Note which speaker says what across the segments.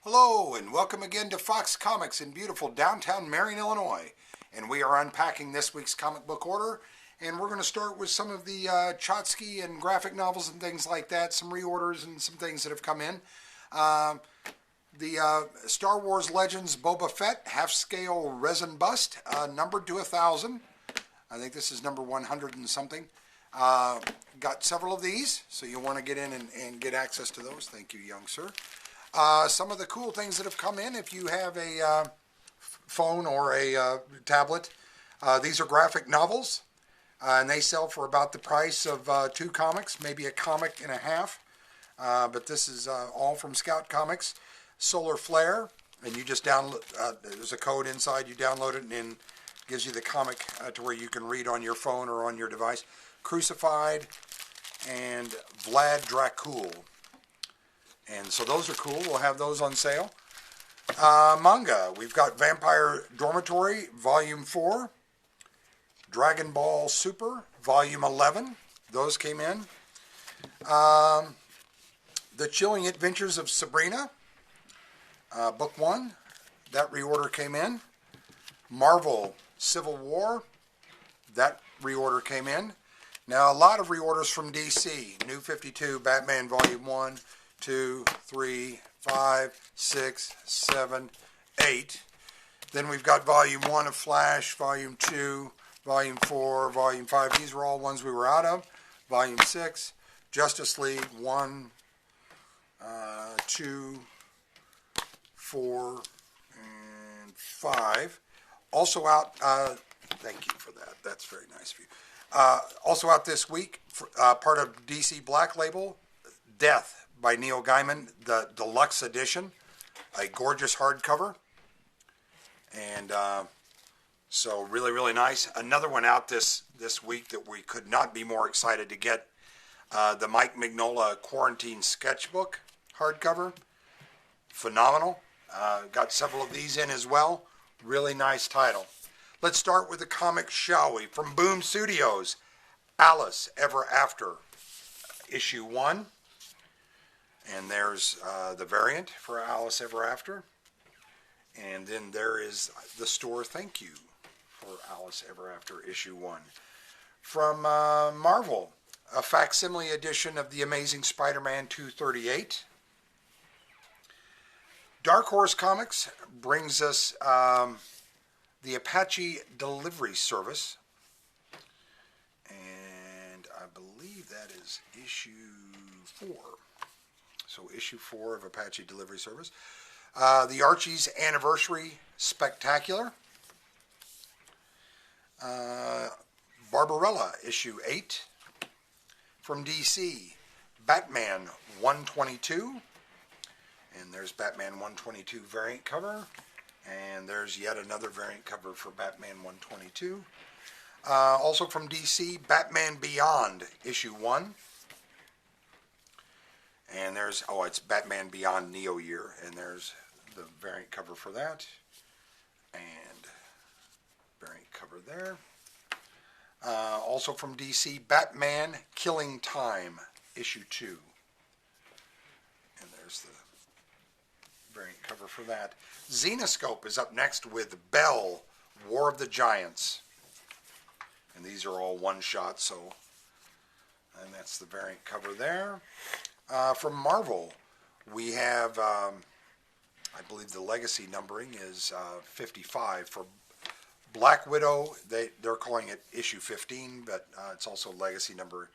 Speaker 1: Hello and welcome again to Fox Comics in beautiful downtown Marion, Illinois. And we are unpacking this week's comic book order. And we're going to start with some of the Chotsky and graphic novels and things like that. Some reorders and some things that have come in. The Star Wars Legends Boba Fett half-scale resin bust, numbered to 1,000. I think this is number 100 and something. Got several of these, so you'll want to get in and get access to those. Thank you, young sir. Some of the cool things that have come in, if you have a phone or a tablet, these are graphic novels, and they sell for about the price of 2 comics, maybe a comic and a half, but this is all from Scout Comics. Solar Flare, and you just download, there's a code inside, you download it, and it gives you the comic to where you can read on your phone or on your device. Crucified, and Vlad Dracul. And so those are cool. We'll have those on sale. Manga. We've got Vampire Dormitory, Volume 4. Dragon Ball Super, Volume 11. Those came in. The Chilling Adventures of Sabrina, Book 1. That reorder came in. Marvel Civil War. That reorder came in. Now, a lot of reorders from DC. New 52, Batman Volume 1. 2, 3, 5, 6, 7, 8. Then we've got Volume 1 of Flash, Volume 2, Volume 4, Volume 5. These were all ones we were out of. Volume 6, Justice League 1, 2, 4, and 5. Also out, thank you for that. That's very nice of you. Also out this week, part of DC Black Label, Death by Neil Gaiman, the deluxe edition, a gorgeous hardcover, and so really, really nice. Another one out this week that we could not be more excited to get, the Mike Mignola Quarantine Sketchbook hardcover, phenomenal. Got several of these in as well. Really nice title. Let's start with the comic, shall we? From Boom Studios, Alice Ever After, issue 1. And there's the variant for Alice Ever After. And then there is the store thank you for Alice Ever After issue 1. From Marvel, a facsimile edition of The Amazing Spider-Man 238. Dark Horse Comics brings us the Apache Delivery Service. And I believe that is issue 4. So issue 4 of Apache Delivery Service. The Archie's Anniversary Spectacular. Barbarella, issue 8. From DC, Batman 122. And there's Batman 122 variant cover. And there's yet another variant cover for Batman 122. Also from DC, Batman Beyond, issue 1. And there's, it's Batman Beyond Neo Year, and there's the variant cover for that, and variant cover there. Also from DC, Batman Killing Time, issue 2. And there's the variant cover for that. Zenoscope is up next with Bell, War of the Giants. And these are all one-shots, so, and that's the variant cover there. From Marvel, we have, I believe the legacy numbering is 55. For Black Widow, they're calling it issue 15, but it's also legacy number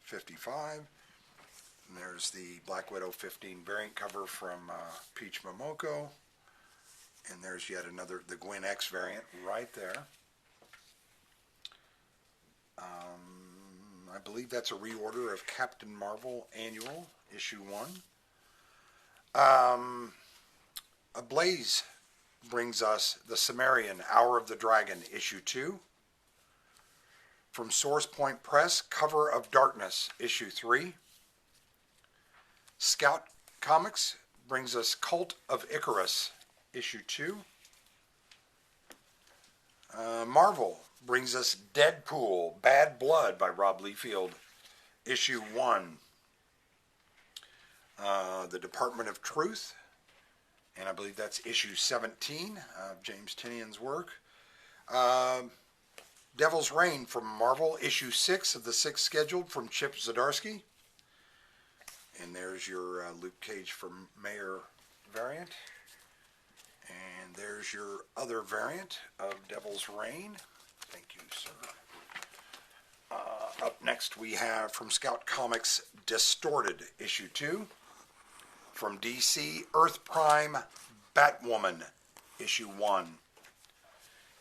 Speaker 1: 55. And there's the Black Widow 15 variant cover from Peach Momoko. And there's yet another, the Gwen X variant right there. I believe that's a reorder of Captain Marvel Annual, issue 1. Ablaze brings us the Sumerian Hour of the Dragon, issue 2. From Source Point Press, Cover of Darkness, issue 3. Scout Comics brings us Cult of Icarus, issue 2. Marvel brings us Deadpool, Bad Blood by Rob Liefeld, issue 1. The Department of Truth, And I believe that's issue 17 of James Tinian's work. Devil's Reign from Marvel, issue 6 of the 6 scheduled from Chip Zdarsky. And there's your Luke Cage for Mayor variant. And there's your other variant of Devil's Reign. Thank you, sir. Up next we have from Scout Comics, Distorted, issue 2. From DC, Earth Prime Batwoman, issue 1.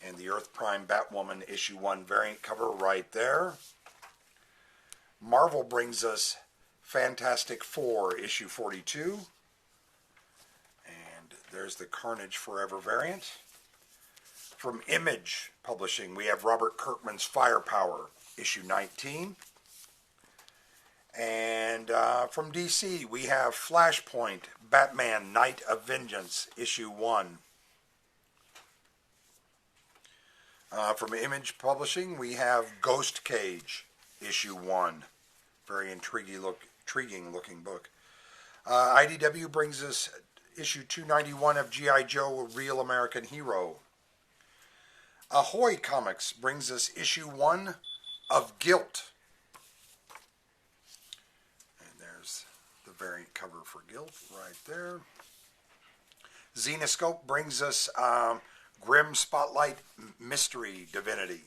Speaker 1: And the Earth Prime Batwoman issue 1 variant cover right there. Marvel brings us Fantastic Four, issue 42. And there's the Carnage Forever variant. From Image Publishing, we have Robert Kirkman's Firepower, issue 19. And from DC, we have Flashpoint, Batman, Night of Vengeance, issue 1. From Image Publishing, we have Ghost Cage, issue 1. Very intriguing looking book. IDW brings us issue 291 of G.I. Joe, A Real American Hero. Ahoy Comics brings us issue 1 of Guilt. The variant cover for Guilt right there. Zenoscope brings us Grim Spotlight Mystery Divinity.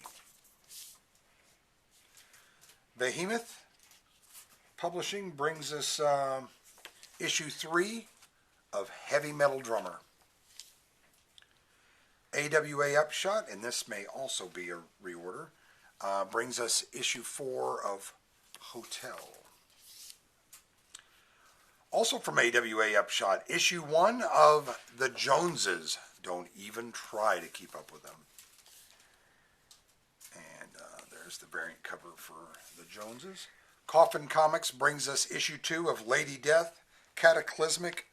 Speaker 1: Behemoth Publishing brings us issue 3 of Heavy Metal Drummer. AWA Upshot, and this may also be a reorder, brings us issue 4 of Hotel. Also from AWA Upshot, issue 1 of The Joneses. Don't even try to keep up with them. And there's the variant cover for The Joneses. Coffin Comics brings us issue 2 of Lady Death, Cataclysmic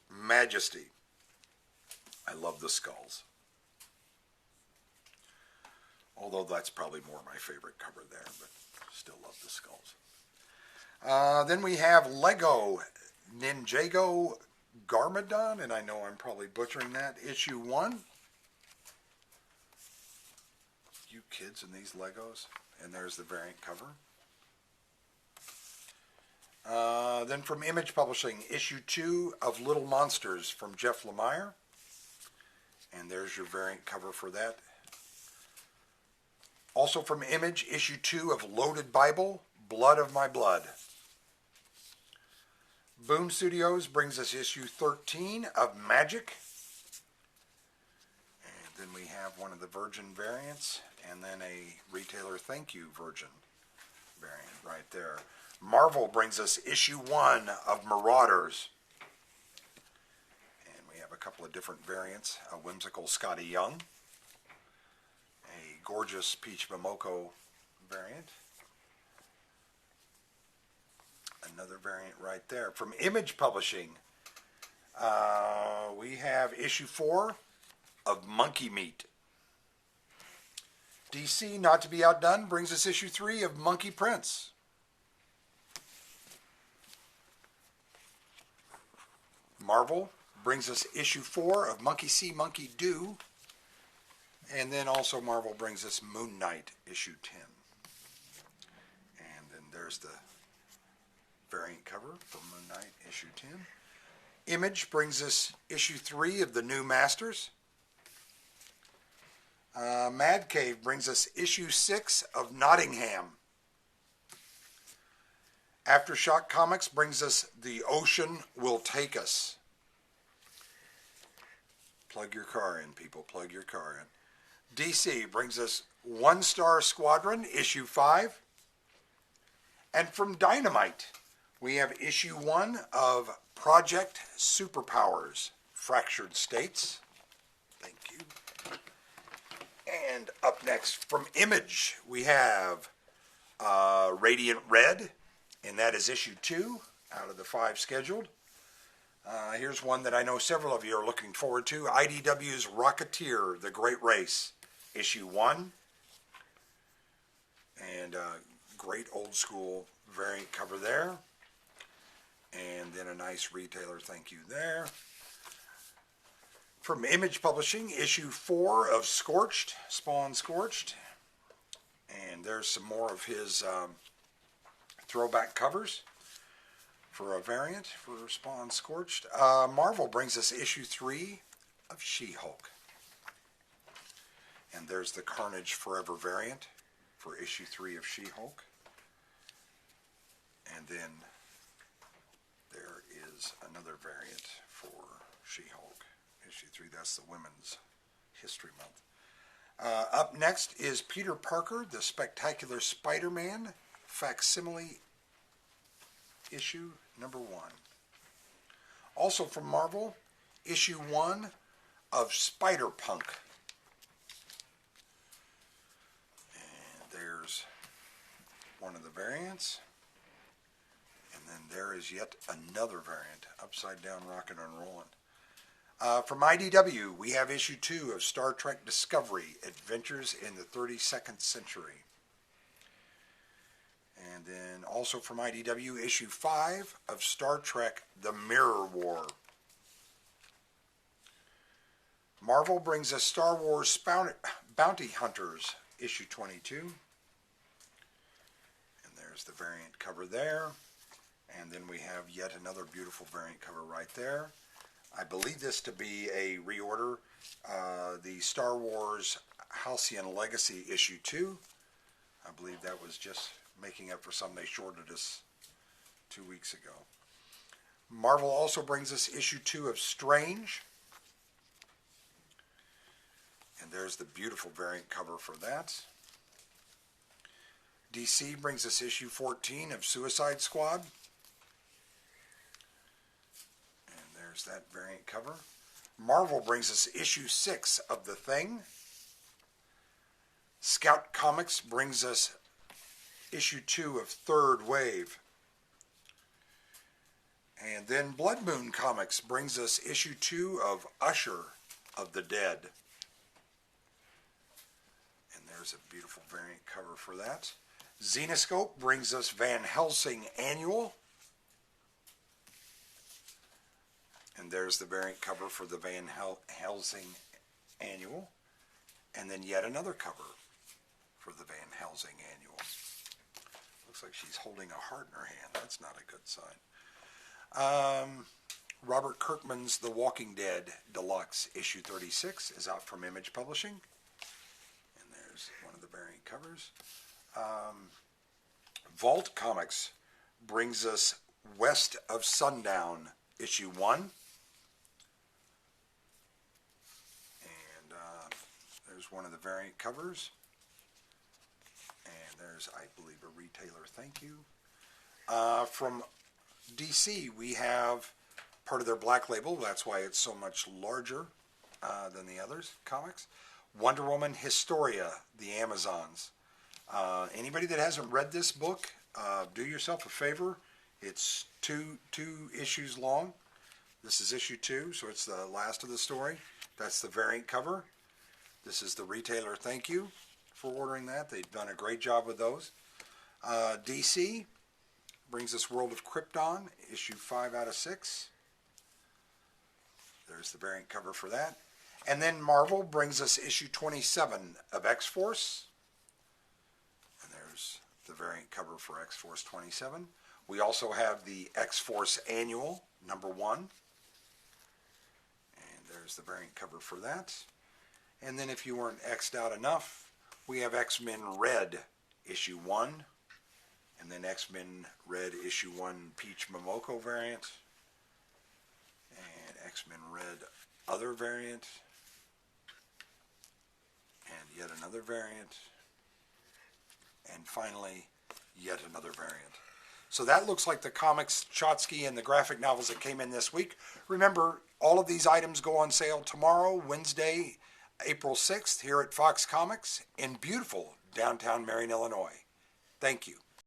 Speaker 1: Majesty. I love the skulls. Although that's probably more my favorite cover there, but still love the skulls. Then we have Lego Ninjago Garmadon, and I know I'm probably butchering that, issue 1. You kids and these Legos. And there's the variant cover. Then from Image Publishing, issue 2 of Little Monsters from Jeff Lemire. And there's your variant cover for that. Also from Image, issue 2 of Loaded Bible, Blood of My Blood. Boom Studios brings us issue 13 of Magic. And then we have one of the Virgin variants, and then a retailer thank you Virgin variant right there. Marvel brings us issue 1 of Marauders. And we have a couple of different variants. A whimsical Scotty Young. A gorgeous Peach Momoko variant. Another variant right there. From Image Publishing, we have issue 4 of Monkey Meat. DC, not to be outdone, brings us issue 3 of Monkey Prince. Marvel brings us issue 4 of Monkey See, Monkey Do. And then also Marvel brings us Moon Knight, issue 10. And then there's the variant cover for Moon Knight, issue 10. Image brings us issue 3 of The New Masters. Mad Cave brings us issue 6 of Nottingham. Aftershock Comics brings us The Ocean Will Take Us. Plug your car in, people. Plug your car in. DC brings us One Star Squadron, issue 5. And from Dynamite, we have issue 1 of Project Superpowers, Fractured States. Thank you. And up next, from Image, we have Radiant Red, and that is issue 2 out of the 5 scheduled. Here's one that I know several of you are looking forward to. IDW's Rocketeer, The Great Race, issue 1. And great old school variant cover there. And then a nice retailer thank you there. From Image Publishing, issue 4 of Scorched, Spawn Scorched. And there's some more of his throwback covers for a variant for Spawn Scorched. Marvel brings us issue 3 of She-Hulk. And there's the Carnage Forever variant for issue 3 of She-Hulk. And then there is another variant for She-Hulk, issue 3. That's the Women's History Month. Up next is Peter Parker, the Spectacular Spider-Man, facsimile issue number 1. Also from Marvel, issue 1 of Spider-Punk. And there's one of the variants. And then there is yet another variant, Upside Down Rockin' and Rollin'. From IDW, we have issue 2 of Star Trek Discovery, Adventures in the 32nd Century. And then also from IDW, issue 5 of Star Trek The Mirror War. Marvel brings us Star Wars Bounty Hunters, issue 22. And there's the variant cover there. And then we have yet another beautiful variant cover right there. I believe this to be a reorder. The Star Wars Halcyon Legacy issue 2. I believe that was just making up for some they shorted us 2 weeks ago. Marvel also brings us issue 2 of Strange. And there's the beautiful variant cover for that. DC brings us issue 14 of Suicide Squad. There's that variant cover. Marvel brings us issue 6 of The Thing. Scout Comics brings us issue 2 of Third Wave. And then Blood Moon Comics brings us issue 2 of Usher of the Dead. And there's a beautiful variant cover for that. Zenescope brings us Van Helsing Annual. And there's the variant cover for the Van Helsing Annual. And then yet another cover for the Van Helsing Annual. Looks like she's holding a heart in her hand. That's not a good sign. Robert Kirkman's The Walking Dead Deluxe, issue 36, is out from Image Publishing. And there's one of the variant covers. Vault Comics brings us West of Sundown, issue 1. There's one of the variant covers. And there's, I believe, a retailer thank you. From DC, we have part of their Black Label. That's why it's so much larger than the others comics. Wonder Woman Historia, The Amazons. Anybody that hasn't read this book, do yourself a favor. It's two issues long. This is issue 2, so it's the last of the story. That's the variant cover. This is the retailer thank you for ordering that. They've done a great job with those. DC brings us World of Krypton, issue 5 out of 6. There's the variant cover for that. And then Marvel brings us issue 27 of X-Force. And there's the variant cover for X-Force 27. We also have the X-Force Annual, number 1. And there's the variant cover for that. And then if you weren't X'd out enough, we have X-Men Red, issue 1. And then X-Men Red, issue 1, Peach Momoko variant. And X-Men Red, other variant. And yet another variant. And finally, yet another variant. So that looks like the comics, Chotsky, and the graphic novels that came in this week. Remember, all of these items go on sale tomorrow, Wednesday, April 6th, here at Fox Comics in beautiful downtown Marion, Illinois. Thank you.